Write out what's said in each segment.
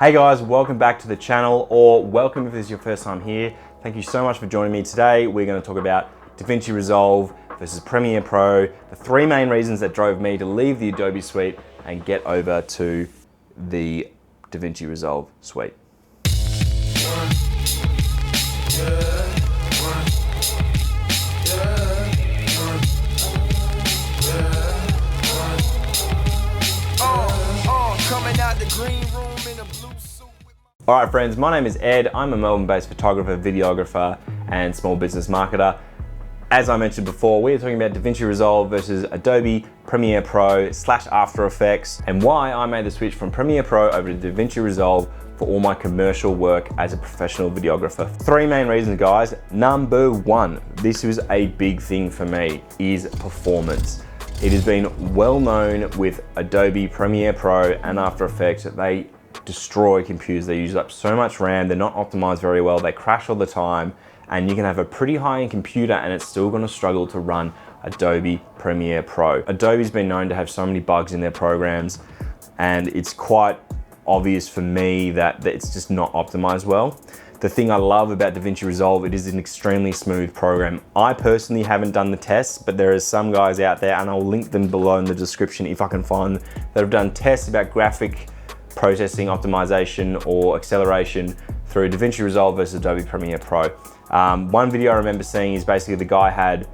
Hey guys, welcome back to the channel, or welcome if this is your first time here. Thank you so much for joining me today. We're going to talk about Davinci Resolve versus Premiere Pro, the three main reasons that drove me to leave the Adobe suite and get over to the Davinci Resolve suite. All right friends, my name is Ed. I'm a Melbourne-based photographer, videographer, and small business marketer. As I mentioned before, we're talking about Davinci Resolve versus Adobe Premiere Pro / After Effects, and why I made the switch from Premiere Pro over to Davinci Resolve for all my commercial work as a professional videographer. Three main reasons, guys. Number one, this was a big thing for me, is performance. It has been well known with Adobe Premiere Pro and After Effects that they destroy computers. They use up so much RAM, they're not optimized very well, they crash all the time, and you can have a pretty high-end computer and it's still gonna struggle to run Adobe Premiere Pro. Adobe's been known to have so many bugs in their programs, and it's quite obvious for me that it's just not optimized well. The thing I love about Davinci Resolve, it is an extremely smooth program. I personally haven't done the tests, but there are some guys out there, and I'll link them below in the description if I can find them, that have done tests about graphic processing, optimization, or acceleration through Davinci Resolve versus Adobe Premiere Pro. One video I remember seeing is basically the guy had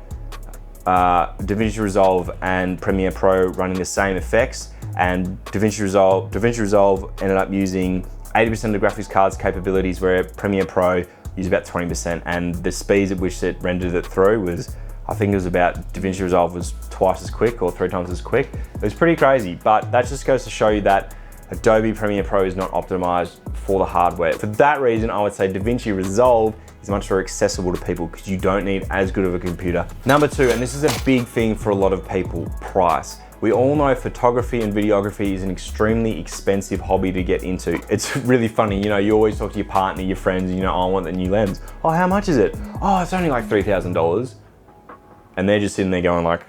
Davinci Resolve and Premiere Pro running the same effects, and Davinci Resolve ended up using 80% of the graphics card's capabilities, where Premiere Pro used about 20%, and the speeds at which it rendered it through was, I think it was about, Davinci Resolve was twice as quick or 3 times as quick. It was pretty crazy, but that just goes to show you that Adobe Premiere Pro is not optimized for the hardware. For that reason, I would say Davinci Resolve is much more accessible to people because you don't need as good of a computer. Number two, and this is a big thing for a lot of people, price. We all know photography and videography is an extremely expensive hobby to get into. It's really funny, you know, you always talk to your partner, your friends, and you know, oh, I want the new lens. Oh, how much is it? Oh, it's only like $3,000. And they're just sitting there going like,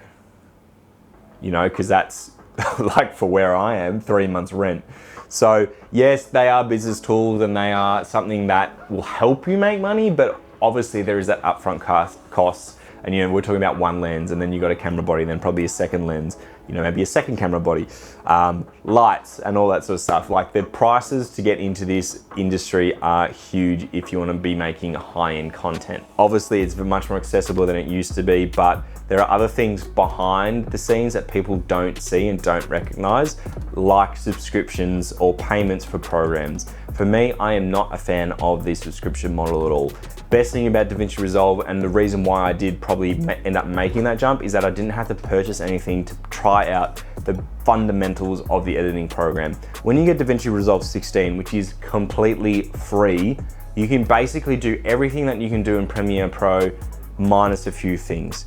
you know, because that's like for where I am, 3 months rent. So yes, they are business tools and they are something that will help you make money, but obviously there is that upfront costs. And you know, we're talking about one lens, and then you got a camera body, then probably a second lens, you know, maybe a second camera body, lights and all that sort of stuff. Like, the prices to get into this industry are huge if you want to be making high-end content. Obviously it's much more accessible than it used to be, but there are other things behind the scenes that people don't see and don't recognize, like subscriptions or payments for programs. For me, I am not a fan of the subscription model at all. Best thing about Davinci Resolve, and the reason why I did probably end up making that jump, is that I didn't have to purchase anything to try out the fundamentals of the editing program. When you get Davinci Resolve 16, which is completely free, you can basically do everything that you can do in Premiere Pro minus a few things.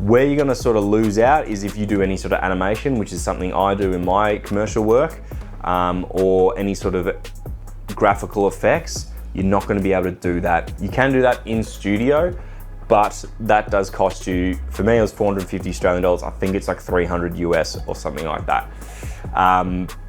Where you're gonna sort of lose out is if you do any sort of animation, which is something I do in my commercial work, or any sort of graphical effects. You're not gonna be able to do that. You can do that in studio, but that does cost you, for me it was 450 Australian dollars. I think it's like 300 US or something like that.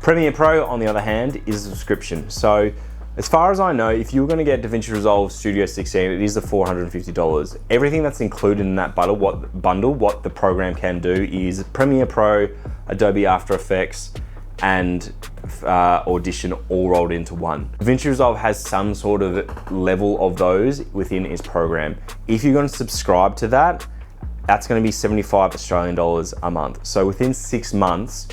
Premiere Pro, on the other hand, is a subscription. So as far as I know, if you're gonna get Davinci Resolve Studio 16, it is the $450. Everything that's included in that bundle, what the program can do is Premiere Pro, Adobe After Effects, and Audition all rolled into one. Davinci Resolve has some sort of level of those within its program. If you're gonna subscribe to that, that's gonna be 75 Australian dollars a month. So within 6 months,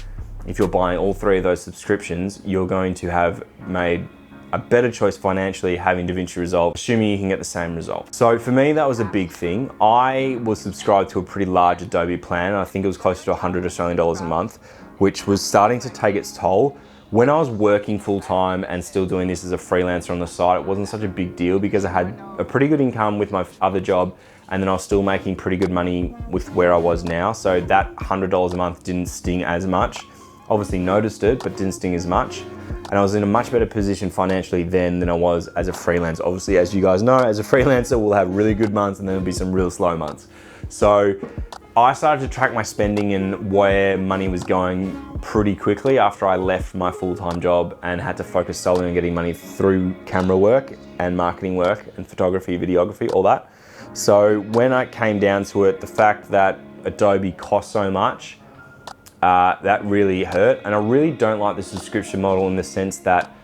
if you're buying all three of those subscriptions, you're going to have made a better choice financially having Davinci Resolve, assuming you can get the same result. So for me, that was a big thing. I was subscribed to a pretty large Adobe plan. I think it was closer to 100 Australian dollars a month, which was starting to take its toll. When I was working full time and still doing this as a freelancer on the side, it wasn't such a big deal because I had a pretty good income with my other job, and then I was still making pretty good money with where I was now. So that $100 a month didn't sting as much. Obviously noticed it, but didn't sting as much. And I was in a much better position financially then than I was as a freelancer. Obviously, as you guys know, as a freelancer, we'll have really good months and then there'll be some real slow months. So I started to track my spending and where money was going pretty quickly after I left my full-time job and had to focus solely on getting money through camera work and marketing work and photography, videography, all that. So when it came down to it, the fact that Adobe cost so much, that really hurt. And I really don't like the subscription model in the sense that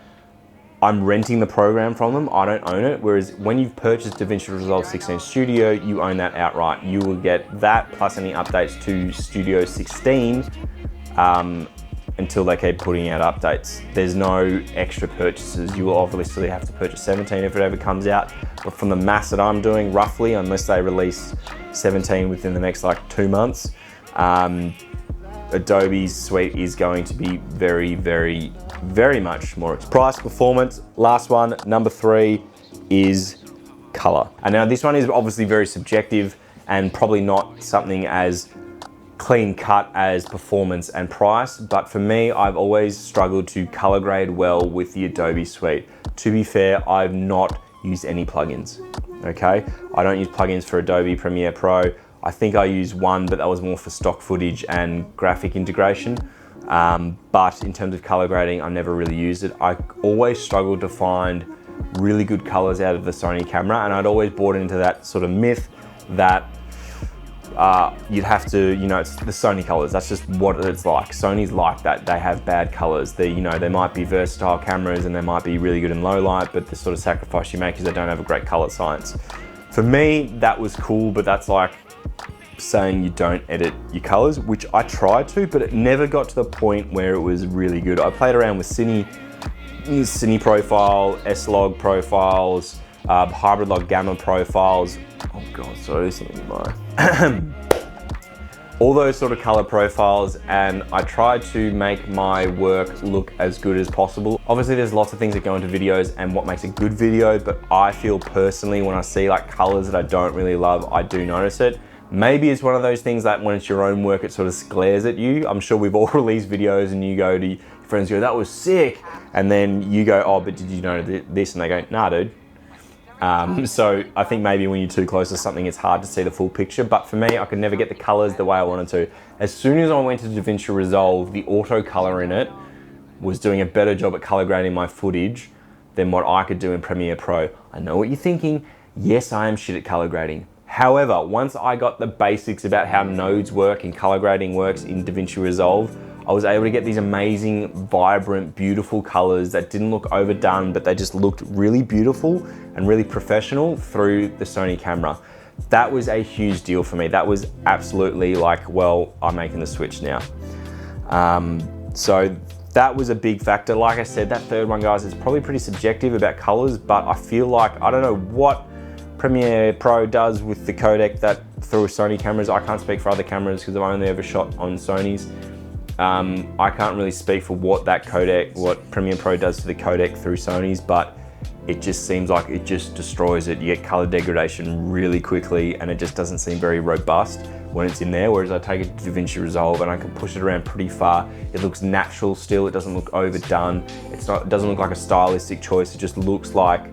I'm renting the program from them, I don't own it. Whereas when you've purchased Davinci Resolve 16 Studio, you own that outright. You will get that plus any updates to Studio 16 until they keep putting out updates. There's no extra purchases. You will obviously have to purchase 17 if it ever comes out. But from the maths that I'm doing, roughly, unless they release 17 within the next like 2 months, Adobe's suite is going to be very, very, very much more expensive. Price, performance, last one, number 3 is color. And now this one is obviously very subjective and probably not something as clean cut as performance and price, but for me, I've always struggled to color grade well with the Adobe suite. To be fair, I've not used any plugins, okay? I don't use plugins for Adobe Premiere Pro. I think I used one, but that was more for stock footage and graphic integration. But in terms of color grading, I never really used it. I always struggled to find really good colors out of the Sony camera, and I'd always bought into that sort of myth that you'd have to, you know, it's the Sony colors. That's just what it's like. Sony's like that. They have bad colors. They, you know, they might be versatile cameras and they might be really good in low light, but the sort of sacrifice you make is they don't have a great color science. For me, that was cool, but that's like saying you don't edit your colors, which I tried to, but it never got to the point where it was really good. I played around with Cine profile, S-Log profiles, hybrid log gamma profiles. Oh God, sorry, this is my all those sort of color profiles, and I tried to make my work look as good as possible. Obviously there's lots of things that go into videos and what makes a good video, but I feel personally when I see like colors that I don't really love, I do notice it. Maybe it's one of those things that when it's your own work, it sort of glares at you. I'm sure we've all released videos and you go to your friends, go, that was sick. And then you go, oh, but did you know this? And they go, nah, dude. So I think maybe when you're too close to something, it's hard to see the full picture. But for me, I could never get the colors the way I wanted to. As soon as I went to Davinci Resolve, the auto color in it was doing a better job at color grading my footage than what I could do in Premiere Pro. I know what you're thinking. Yes, I am shit at color grading. However, once I got the basics about how nodes work and color grading works in Davinci Resolve, I was able to get these amazing, vibrant, beautiful colors that didn't look overdone, but they just looked really beautiful and really professional through the Sony camera. That was a huge deal for me. That was absolutely like, well, I'm making the switch now. So that was a big factor. Like I said, that third one, guys, is probably pretty subjective about colors, but I feel like, I don't know what Premiere Pro does with the codec that through Sony cameras. I can't speak for other cameras because I've only ever shot on Sony's. I can't really speak for what that codec, what Premiere Pro does to the codec through Sony's, but it just seems like it just destroys it. You get color degradation really quickly and it just doesn't seem very robust when it's in there. Whereas I take it to Davinci Resolve and I can push it around pretty far. It looks natural still. It doesn't look overdone. It doesn't look like a stylistic choice. It just looks like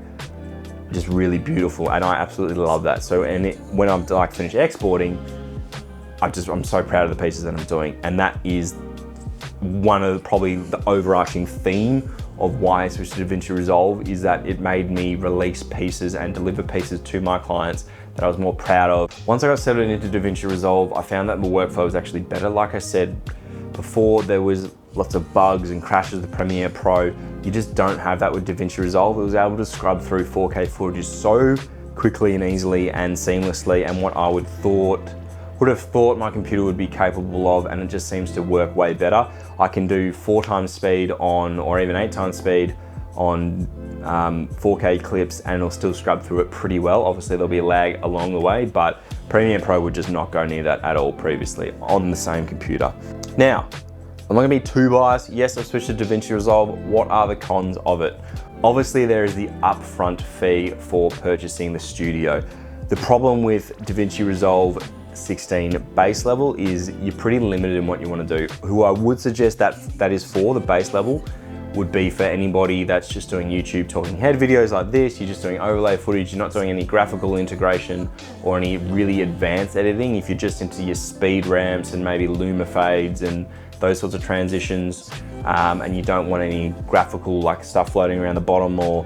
just really beautiful, and I absolutely love that. So, when I'm like finished exporting, I'm so proud of the pieces that I'm doing, and that is one of probably the overarching theme of why I switched to Davinci Resolve, is that it made me release pieces and deliver pieces to my clients that I was more proud of. Once I got settled into Davinci Resolve, I found that my workflow was actually better. Like I said before, there was lots of bugs and crashes with Premiere Pro. You just don't have that with Davinci Resolve. It was able to scrub through 4K footage so quickly and easily and seamlessly, and what I would have thought my computer would be capable of, and it just seems to work way better. I can do 4 times speed on, or even 8 times speed on 4K clips, and it'll still scrub through it pretty well. Obviously there'll be a lag along the way, but Premiere Pro would just not go near that at all previously on the same computer. Now, I'm not gonna be too biased. Yes, I've switched to Davinci Resolve. What are the cons of it? Obviously, there is the upfront fee for purchasing the studio. The problem with Davinci Resolve 16 base level is you're pretty limited in what you wanna do. Who I would suggest that is for, the base level, would be for anybody that's just doing YouTube talking head videos like this. You're just doing overlay footage, you're not doing any graphical integration or any really advanced editing. If you're just into your speed ramps and maybe luma fades and those sorts of transitions, and you don't want any graphical like stuff floating around the bottom or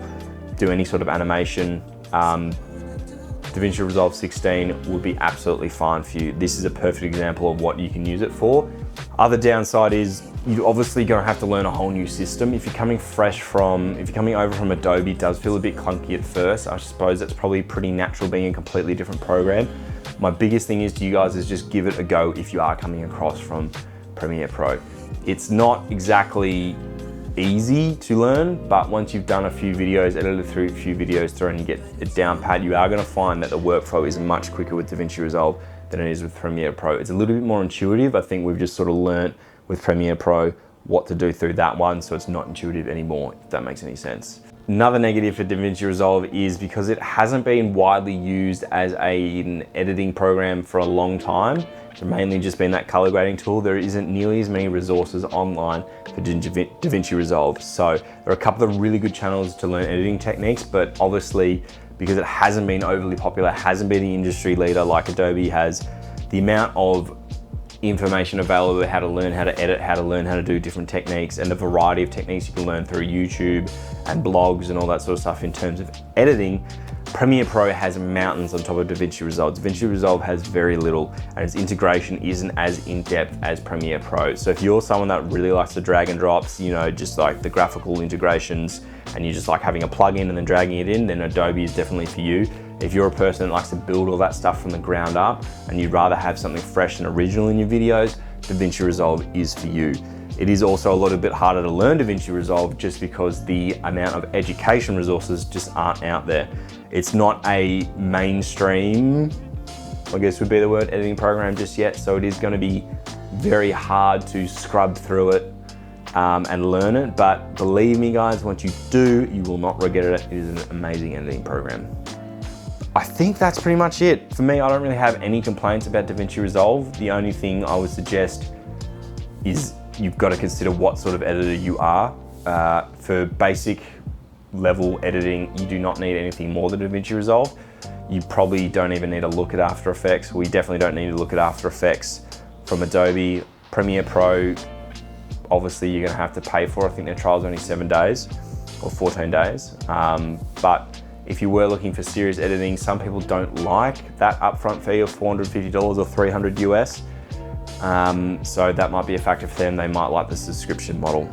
do any sort of animation, Davinci Resolve 16 would be absolutely fine for you. This is a perfect example of what you can use it for. Other downside is you're obviously going to have to learn a whole new system. If you're coming over from Adobe, it does feel a bit clunky at first. I suppose that's probably pretty natural being a completely different program. My biggest thing is to you guys is just give it a go if you are coming across from Premiere Pro. It's not exactly easy to learn, but once you've done a few videos, edited through a few videos through and you get it down pat, you are going to find that the workflow is much quicker with Davinci Resolve than it is with Premiere Pro. It's a little bit more intuitive. I think we've just sort of learnt with Premiere Pro what to do through that one, so it's not intuitive anymore, if that makes any sense. Another negative for Davinci Resolve is because it hasn't been widely used as an editing program for a long time. It's mainly just been that color grading tool. There isn't nearly as many resources online for Davinci Resolve. So there are a couple of really good channels to learn editing techniques, but obviously because it hasn't been overly popular, hasn't been the industry leader like Adobe has, the amount of information available, how to learn how to edit, how to learn how to do different techniques, and the variety of techniques you can learn through YouTube and blogs and all that sort of stuff in terms of editing. Premiere Pro has mountains on top of Davinci Resolve. Davinci Resolve has very little, and its integration isn't as in-depth as Premiere Pro. So if you're someone that really likes the drag and drops, you know, just like the graphical integrations, and you just like having a plugin and then dragging it in, then Adobe is definitely for you. If you're a person that likes to build all that stuff from the ground up and you'd rather have something fresh and original in your videos, Davinci Resolve is for you. It is also a little bit harder to learn Davinci Resolve just because the amount of education resources just aren't out there. It's not a mainstream, I guess would be the word, editing program just yet, so it is going to be very hard to scrub through it and learn it, but believe me guys, once you do, you will not regret it. It is an amazing editing program. I think that's pretty much it. For me, I don't really have any complaints about Davinci Resolve. The only thing I would suggest is you've got to consider what sort of editor you are. For basic level editing, you do not need anything more than Davinci Resolve. You probably don't even need to look at After Effects. We definitely don't need to look at After Effects from Adobe. Premiere Pro, obviously you're gonna have to pay for. I think their trial's only 7 days or 14 days. But if you were looking for serious editing, some people don't like that upfront fee of $450 or $300 US. So that might be a factor for them. They might like the subscription model.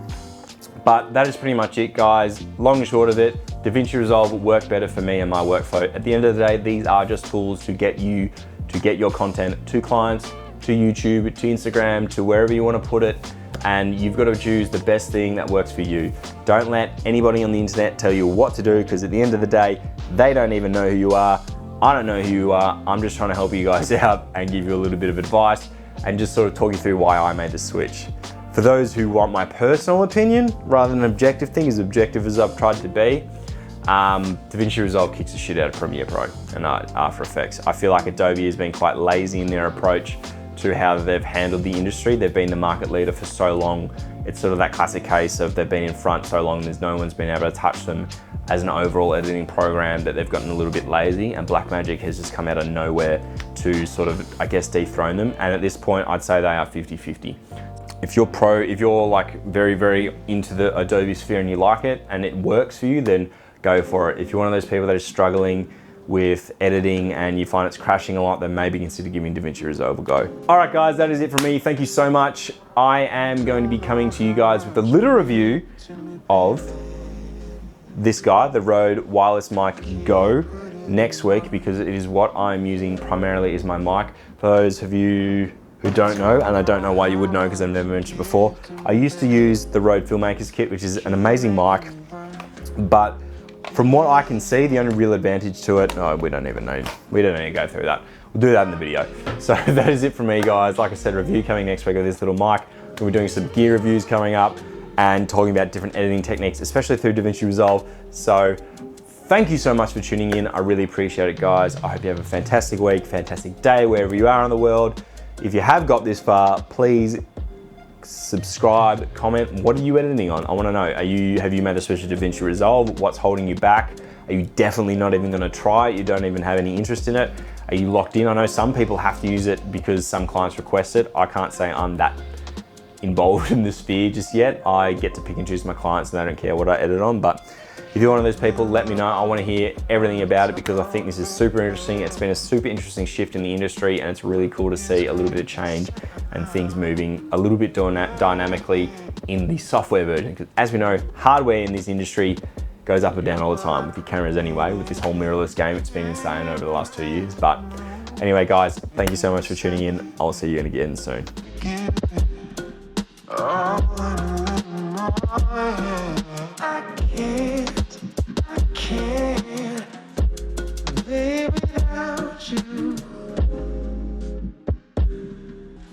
But that is pretty much it, guys. Long and short of it, Davinci Resolve will work better for me and my workflow. At the end of the day, these are just tools to get you to get your content to clients, to YouTube, to Instagram, to wherever you want to put it. And you've got to choose the best thing that works for you. Don't let anybody on the internet tell you what to do, because at the end of the day, they don't even know who you are. I don't know who you are. I'm just trying to help you guys out and give you a little bit of advice and just sort of talk you through why I made the switch. For those who want my personal opinion rather than an objective thing, as objective as I've tried to be, Davinci Resolve kicks the shit out of Premiere Pro and After Effects. I feel like Adobe has been quite lazy in their approach to how they've handled the industry. They've been the market leader for so long. It's sort of that classic case of they've been in front so long, there's no one's been able to touch them as an overall editing program, that they've gotten a little bit lazy, and Blackmagic has just come out of nowhere to sort of, I guess, dethrone them. And at this point, I'd say they are 50-50. If you're like very, very into the Adobe sphere and you like it and it works for you, then go for it. If you're one of those people that is struggling with editing and you find it's crashing a lot, then maybe consider giving Davinci Resolve a go. All right guys, that is it from me. Thank you so much. I am going to be coming to you guys with a little review of this guy, the Rode Wireless Mic Go, next week, because it is what I'm using primarily as my mic. For those of you who don't know, and I don't know why you would know because I've never mentioned it before, I used to use the Rode Filmmakers Kit, which is an amazing mic, but from what I can see, the only real advantage to it, no, we don't even need to go through that. We'll do that in the video. So that is it from me, guys. Like I said, review coming next week of this little mic. We're doing some gear reviews coming up and talking about different editing techniques, especially through Davinci Resolve. So thank you so much for tuning in. I really appreciate it, guys. I hope you have a fantastic week, fantastic day, wherever you are in the world. If you have got this far, please subscribe, comment. What are you editing on? I want to know. Have you made the switch to Davinci Resolve? What's holding you back? Are you definitely not even going to try it? You don't even have any interest in it? Are you locked in? I know some people have to use it because some clients request it. I can't say I'm that involved in the sphere just yet. I get to pick and choose my clients and they don't care what I edit on. But if you're one of those people, let me know. I want to hear everything about it because I think this is super interesting. It's been a super interesting shift in the industry, and it's really cool to see a little bit of change and things moving a little bit dynamically in the software version. Because as we know, hardware in this industry goes up and down all the time with your cameras anyway. With this whole mirrorless game, it's been insane over the last 2 years. But anyway, guys, thank you so much for tuning in. I'll see you again soon.